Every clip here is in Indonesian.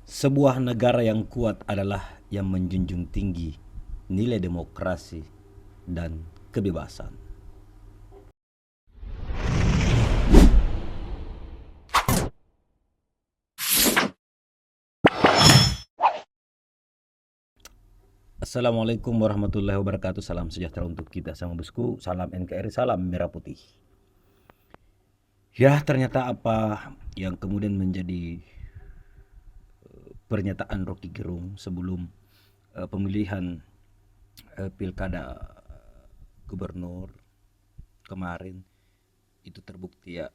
Sebuah negara yang kuat adalah yang menjunjung tinggi nilai demokrasi dan kebebasan. Assalamualaikum warahmatullahi wabarakatuh. Salam sejahtera untuk kita sama bosku. Salam NKRI, salam merah putih. Ya, ternyata apa yang kemudian menjadi pernyataan Rocky Gerung sebelum pemilihan pilkada gubernur kemarin itu terbukti ya.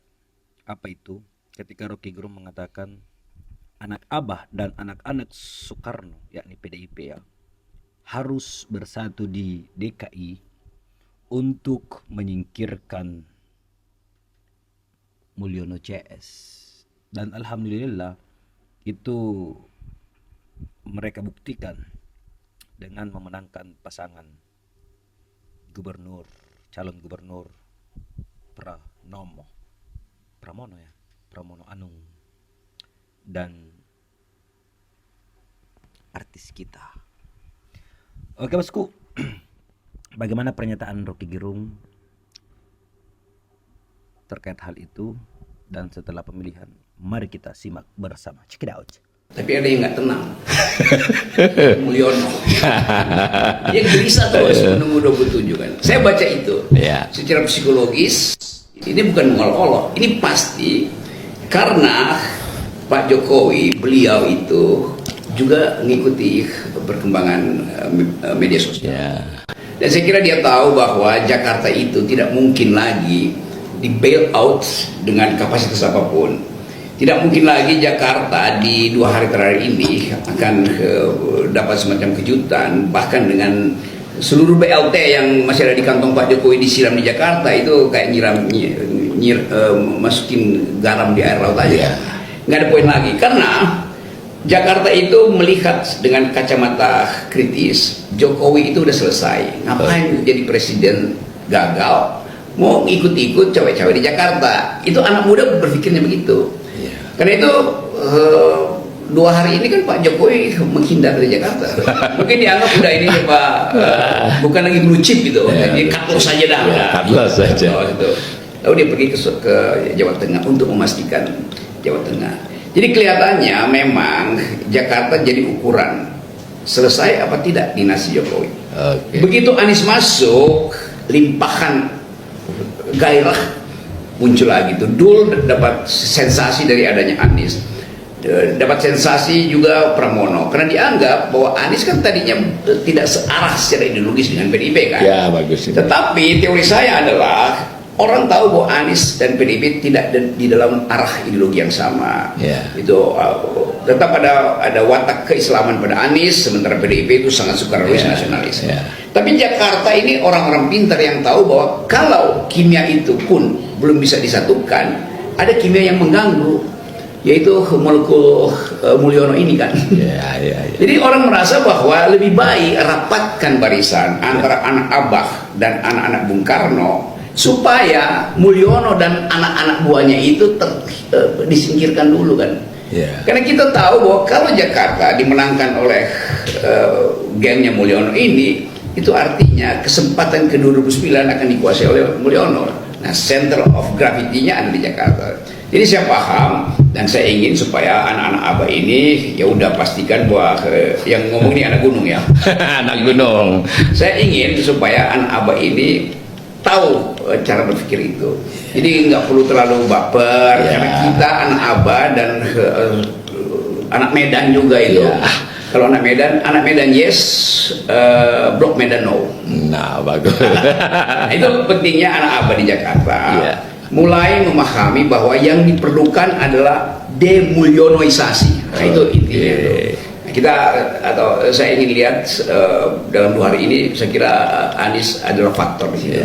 Apa itu? Ketika Rocky Gerung mengatakan anak Abah dan anak-anak Soekarno, yakni PDIP ya, harus bersatu di DKI untuk menyingkirkan Mulyono CS. Dan alhamdulillah itu mereka buktikan dengan memenangkan pasangan calon gubernur Pramono Anung dan artis kita. Oke bosku, bagaimana pernyataan Rocky Gerung terkait hal itu dan setelah pemilihan? Mari kita simak bersama. Check it out. Tapi ada yang nggak tenang. Mulyono. Dia gelisah terus menunggu 27 kan. Saya baca itu. Secara psikologis ini bukan mengolok-olok. Ini pasti karena Pak Jokowi, beliau itu juga mengikuti perkembangan media sosial. Dan saya kira dia tahu bahwa Jakarta itu tidak mungkin lagi di bail out dengan kapasitas apapun. Tidak mungkin lagi Jakarta di 2 hari terakhir ini akan dapat semacam kejutan, bahkan dengan seluruh BLT yang masih ada di kantong Pak Jokowi disiram di Jakarta itu kayak masukin garam di air laut aja. Nggak ada poin lagi, karena Jakarta itu melihat dengan kacamata kritis, Jokowi itu udah selesai. Ngapain jadi presiden gagal, mau ikut-ikut cawe-cawe di Jakarta. Itu anak muda berpikirnya begitu. Karena itu 2 hari ini kan Pak Jokowi menghindar dari Jakarta. Mungkin dianggap udah ini Pak bukan lagi blue chip gitu. Jadi cut loss saja dah. Cut loss saja. Lalu dia pergi ke Jawa Tengah untuk memastikan Jawa Tengah. Jadi kelihatannya memang Jakarta jadi ukuran selesai apa tidak dinasti Jokowi. Begitu Anies masuk, limpahan gairah muncul lagi tuh. Dul dapat sensasi dari adanya Anies, dapat sensasi juga Pramono, karena dianggap bahwa Anies kan tadinya tidak searah secara ideologis dengan PDIP kan. Ya, bagus. Tetapi teori saya adalah orang tahu bahwa Anies dan PDIP tidak di dalam arah ideologi yang sama. Itu tetap ada watak keislaman pada Anies, sementara PDIP itu sangat Soekarnois nasionalis. Tapi Jakarta ini orang-orang pintar yang tahu bahwa kalau kimia itu pun belum bisa disatukan, ada kimia yang mengganggu, yaitu molekul Mulyono ini kan. Jadi orang merasa bahwa lebih baik rapatkan barisan antara anak Abah dan anak-anak Bung Karno, supaya Mulyono dan anak-anak buahnya itu disingkirkan dulu kan. Karena kita tahu bahwa kalau Jakarta dimenangkan oleh gengnya Mulyono ini, itu artinya kesempatan ke 2009 akan dikuasai oleh Mulyono. Nah, center of gravity-nya ada di Jakarta. Jadi saya paham dan saya ingin supaya anak-anak Abah ini ya udah pastikan bahwa yang ngomong ini anak gunung ya. Anak gunung. Saya ingin supaya anak Abah ini tahu cara berpikir itu. Jadi nggak perlu terlalu baper, karena kita anak Abah dan anak Medan juga itu. Kalau anak Medan yes, Blok Medan no. Nah, bagus. Nah, itu pentingnya anak Abah di Jakarta. Mulai memahami bahwa yang diperlukan adalah demulyonoisasi. Nah, itu intinya. Nah, saya ingin lihat dalam 2 hari ini, saya kira Anies adalah faktor di situ.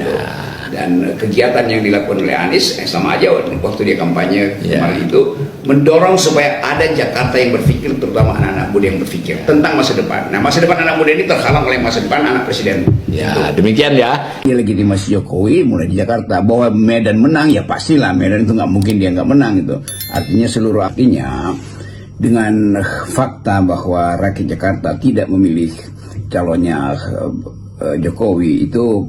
Dan kegiatan yang dilakukan oleh Anies sama aja waktu dia kampanye kemarin itu mendorong supaya ada Jakarta yang berpikir, terutama anak-anak muda yang berpikir tentang masa depan. Nah, masa depan anak muda ini terhalang oleh masa depan anak presiden. Demikian ya. Ini legitimasi Jokowi mulai di Jakarta, bahwa Medan menang ya pastilah, Medan itu nggak mungkin dia nggak menang itu. Artinya dengan fakta bahwa rakyat Jakarta tidak memilih calonnya Jokowi, itu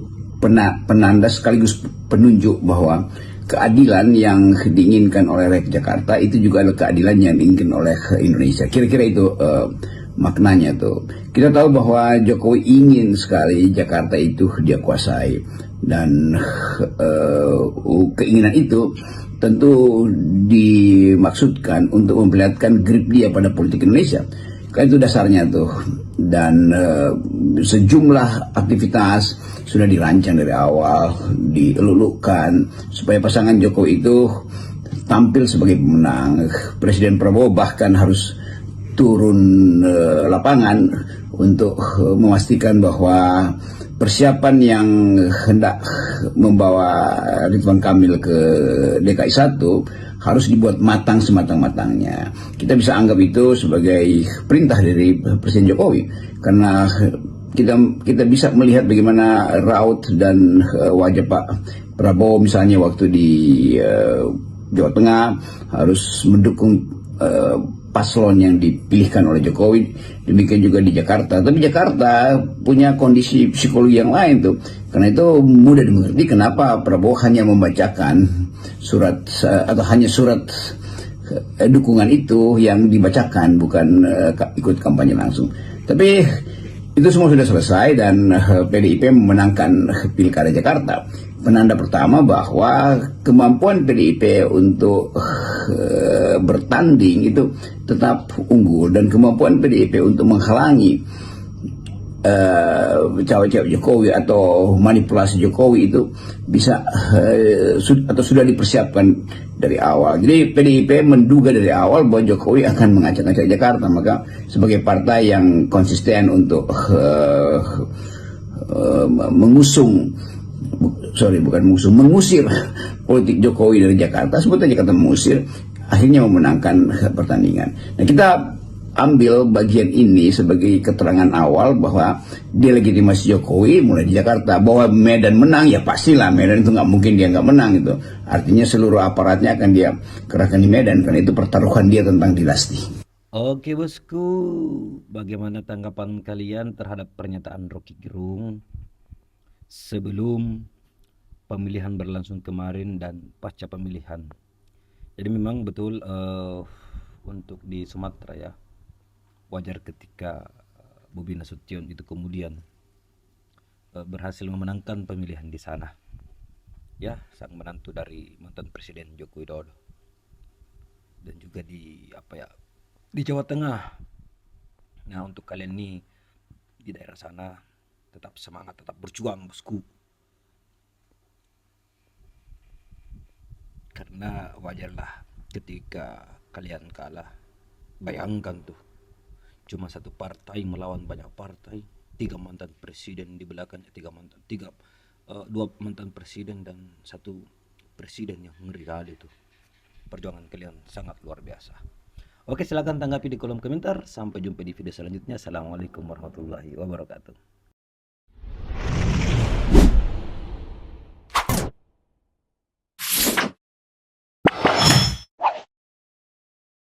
penanda sekaligus penunjuk bahwa keadilan yang diinginkan oleh rakyat Jakarta itu juga adalah keadilan yang diinginkan oleh Indonesia. Kira-kira itu maknanya tuh. Kita tahu bahwa Jokowi ingin sekali Jakarta itu dia kuasai, dan keinginan itu tentu dimaksudkan untuk memperlihatkan grip dia pada politik Indonesia. Kan itu dasarnya tuh. Dan sejumlah aktivitas sudah dirancang dari awal, dielulukan supaya pasangan Jokowi itu tampil sebagai pemenang. Presiden Prabowo bahkan harus turun lapangan untuk memastikan bahwa persiapan yang hendak membawa Ridwan Kamil ke DKI 1 harus dibuat matang sematang-matangnya. Kita bisa anggap itu sebagai perintah dari Presiden Jokowi, karena kita bisa melihat bagaimana raut dan wajah Pak Prabowo misalnya waktu di Jawa Tengah harus mendukung paslon yang dipilihkan oleh Jokowi. Demikian juga di Jakarta. Tapi Jakarta punya kondisi psikologi yang lain tuh. Karena itu mudah dimengerti kenapa Prabowo hanya membacakan surat atau hanya surat dukungan itu yang dibacakan, bukan ikut kampanye langsung. Tapi itu semua sudah selesai dan PDIP memenangkan Pilkada Jakarta. Penanda pertama bahwa kemampuan PDIP untuk bertanding itu tetap unggul, dan kemampuan PDIP untuk menghalangi cawe-cawe Jokowi atau manipulasi Jokowi itu bisa atau sudah dipersiapkan dari awal. Jadi PDIP menduga dari awal bahwa Jokowi akan mengacak-acak Jakarta, maka sebagai partai yang konsisten untuk mengusir politik Jokowi dari Jakarta, sebetulnya Jakarta mengusir, akhirnya memenangkan pertandingan. Nah, kita ambil bagian ini sebagai keterangan awal bahwa delegitimasi Jokowi mulai di Jakarta. Bahwa Medan menang, ya pastilah Medan itu nggak mungkin dia nggak menang itu. Artinya seluruh aparatnya akan dia kerahkan di Medan, karena itu pertaruhan dia tentang dinasti. Oke bosku, bagaimana tanggapan kalian terhadap pernyataan Rocky Gerung sebelum pemilihan berlangsung kemarin dan pasca pemilihan? Jadi memang betul untuk di Sumatera ya, wajar ketika Bobi Nasution itu kemudian berhasil memenangkan pemilihan di sana. Ya, sang menantu dari mantan Presiden Joko Widodo. Dan juga di di Jawa Tengah. Nah, untuk kalian nih di daerah sana, tetap semangat, tetap berjuang bosku. Karena wajarlah ketika kalian kalah. Bayangkan tuh, cuma satu partai melawan banyak partai, mantan presiden di belakangnya, dua mantan presiden dan satu presiden yang ngeri kali itu. Perjuangan kalian sangat luar biasa. Oke, silakan tanggapi di kolom komentar. Sampai jumpa di video selanjutnya. Assalamualaikum warahmatullahi wabarakatuh.